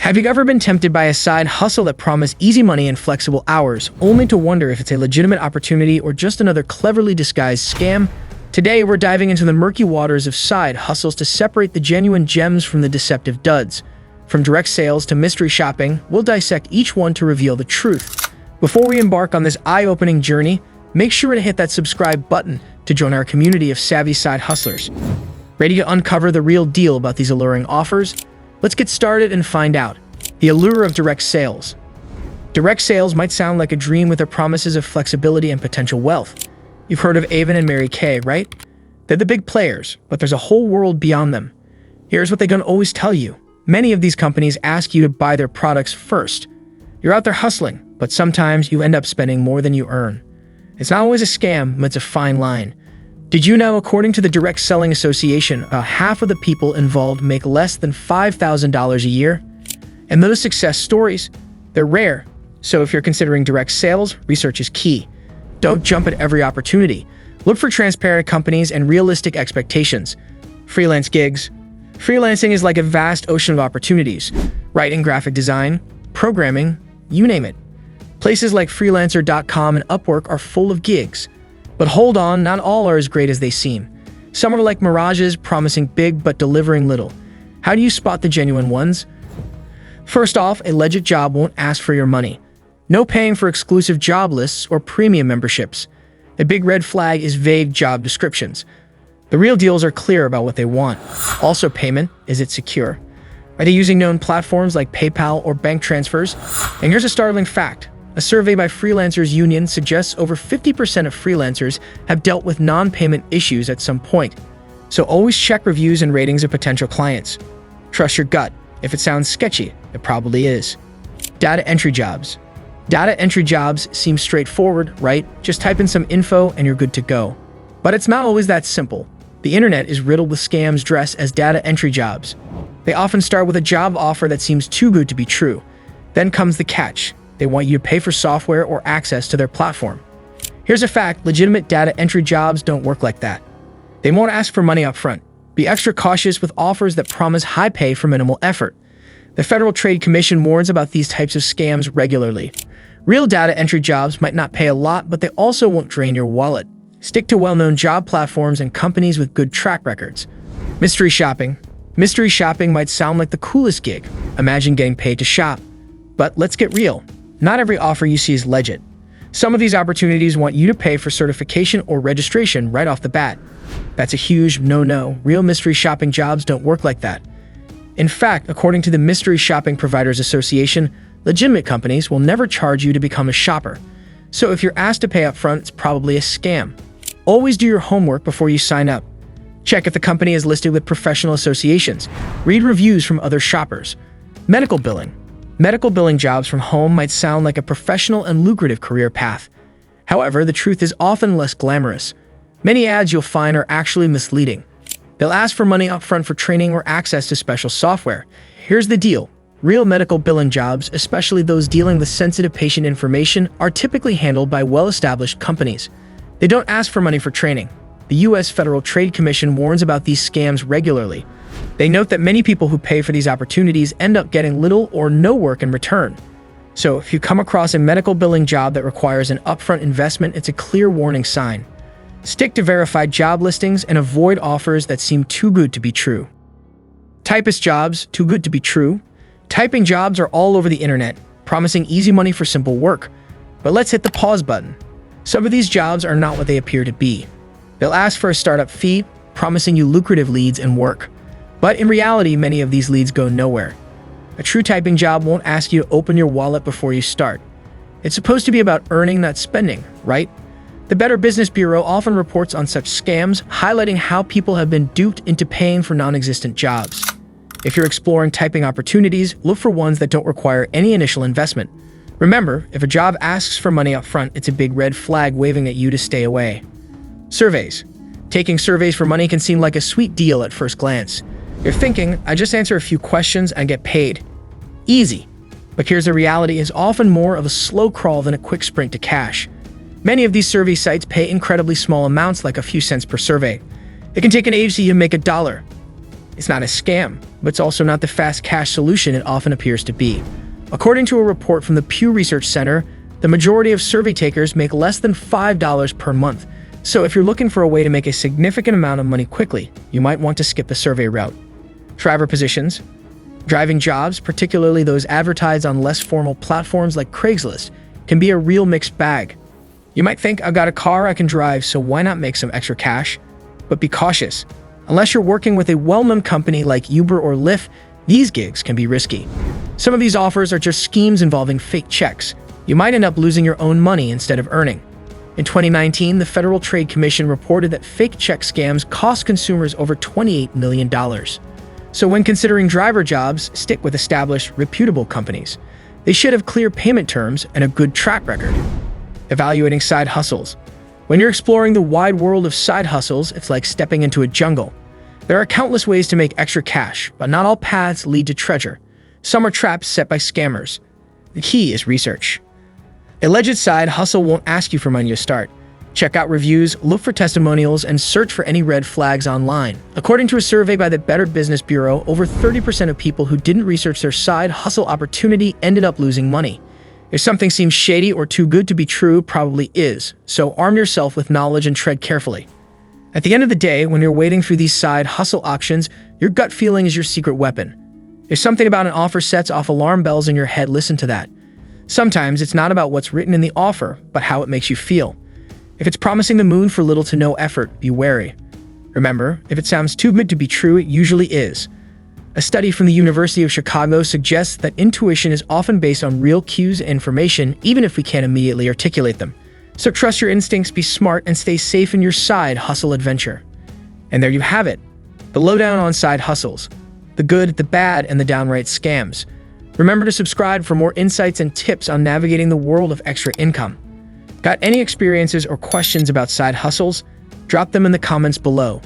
Have you ever been tempted by a side hustle that promised easy money and flexible hours, only to wonder if it's a legitimate opportunity or just another cleverly disguised scam? Today, we're diving into the murky waters of side hustles to separate the genuine gems from the deceptive duds. From direct sales to mystery shopping, we'll dissect each one to reveal the truth. Before we embark on this eye-opening journey, make sure to hit that subscribe button to join our community of savvy side hustlers. Ready to uncover the real deal about these alluring offers? Let's get started and find out. The allure of direct sales. Direct sales might sound like a dream with their promises of flexibility and potential wealth. You've heard of Avon and Mary Kay, right? They're the big players, but there's a whole world beyond them. Here's what they're going to always tell you. Many of these companies ask you to buy their products first. You're out there hustling, but sometimes you end up spending more than you earn. It's not always a scam, but it's a fine line. Did you know, according to the Direct Selling Association, about half of the people involved make less than $5,000 a year? And those success stories, they're rare. So if you're considering direct sales, research is key. Don't jump at every opportunity. Look for transparent companies and realistic expectations. Freelance gigs. Freelancing is like a vast ocean of opportunities. Writing, graphic design, programming, you name it. Places like freelancer.com and Upwork are full of gigs. But hold on, not all are as great as they seem. Some are like mirages, promising big but delivering little. How do you spot the genuine ones? First off, a legit job won't ask for your money. No paying for exclusive job lists or premium memberships. A big red flag is vague job descriptions. The real deals are clear about what they want. Also, payment. Is it secure? Are they using known platforms like PayPal or bank transfers? And here's a startling fact. A survey by Freelancers Union suggests over 50% of freelancers have dealt with non-payment issues at some point. So always check reviews and ratings of potential clients. Trust your gut. If it sounds sketchy, it probably is. Data entry jobs. Data entry jobs seem straightforward, right? Just type in some info and you're good to go. But it's not always that simple. The internet is riddled with scams dressed as data entry jobs. They often start with a job offer that seems too good to be true. Then comes the catch. They want you to pay for software or access to their platform. Here's a fact: legitimate data entry jobs don't work like that. They won't ask for money up front. Be extra cautious with offers that promise high pay for minimal effort. The Federal Trade Commission warns about these types of scams regularly. Real data entry jobs might not pay a lot, but they also won't drain your wallet. Stick to well-known job platforms and companies with good track records. Mystery shopping. Mystery shopping might sound like the coolest gig. Imagine getting paid to shop. But let's get real. Not every offer you see is legit. Some of these opportunities want you to pay for certification or registration right off the bat. That's a huge no-no. Real mystery shopping jobs don't work like that. In fact, according to the Mystery Shopping Providers Association, legitimate companies will never charge you to become a shopper. So if you're asked to pay up front, it's probably a scam. Always do your homework before you sign up. Check if the company is listed with professional associations. Read reviews from other shoppers. Medical billing. Medical billing jobs from home might sound like a professional and lucrative career path. However, the truth is often less glamorous. Many ads you'll find are actually misleading. They'll ask for money up front for training or access to special software. Here's the deal. Real medical billing jobs, especially those dealing with sensitive patient information, are typically handled by well-established companies. They don't ask for money for training. The U.S. Federal Trade Commission warns about these scams regularly. They note that many people who pay for these opportunities end up getting little or no work in return. So if you come across a medical billing job that requires an upfront investment, it's a clear warning sign. Stick to verified job listings and avoid offers that seem too good to be true. Typist jobs, too good to be true. Typing jobs are all over the internet, promising easy money for simple work. But let's hit the pause button. Some of these jobs are not what they appear to be. They'll ask for a startup fee, promising you lucrative leads and work. But in reality, many of these leads go nowhere. A true typing job won't ask you to open your wallet before you start. It's supposed to be about earning, not spending, right? The Better Business Bureau often reports on such scams, highlighting how people have been duped into paying for non-existent jobs. If you're exploring typing opportunities, look for ones that don't require any initial investment. Remember, if a job asks for money up front, it's a big red flag waving at you to stay away. Surveys. Taking surveys for money can seem like a sweet deal at first glance. You're thinking, I just answer a few questions and get paid. Easy. But here's the reality: is often more of a slow crawl than a quick sprint to cash. Many of these survey sites pay incredibly small amounts, like a few cents per survey. It can take an agency to make $1. It's not a scam, but it's also not the fast cash solution it often appears to be. According to a report from the Pew Research Center, the majority of survey takers make less than $5 per month. So if you're looking for a way to make a significant amount of money quickly, you might want to skip the survey route. Driver positions. Driving jobs, particularly those advertised on less formal platforms like Craigslist, can be a real mixed bag. You might think, I've got a car I can drive, so why not make some extra cash? But be cautious. Unless you're working with a well-known company like Uber or Lyft, these gigs can be risky. Some of these offers are just schemes involving fake checks. You might end up losing your own money instead of earning. In 2019, the Federal Trade Commission reported that fake check scams cost consumers over $28 million. So when considering driver jobs, stick with established, reputable companies. They should have clear payment terms and a good track record. Evaluating side hustles. When you're exploring the wide world of side hustles, it's like stepping into a jungle. There are countless ways to make extra cash, but not all paths lead to treasure. Some are traps set by scammers. The key is research. A legit side hustle won't ask you for money to start. Check out reviews, look for testimonials, and search for any red flags online. According to a survey by the Better Business Bureau, over 30% of people who didn't research their side hustle opportunity ended up losing money. If something seems shady or too good to be true, it probably is. So arm yourself with knowledge and tread carefully. At the end of the day, when you're wading through these side hustle auctions, your gut feeling is your secret weapon. If something about an offer sets off alarm bells in your head, listen to that. Sometimes it's not about what's written in the offer, but how it makes you feel. If it's promising the moon for little to no effort, be wary. Remember, if it sounds too good to be true, it usually is. A study from the University of Chicago suggests that intuition is often based on real cues and information, even if we can't immediately articulate them. So trust your instincts, be smart, and stay safe in your side hustle adventure. And there you have it. The lowdown on side hustles. The good, the bad, and the downright scams. Remember to subscribe for more insights and tips on navigating the world of extra income. Got any experiences or questions about side hustles? Drop them in the comments below.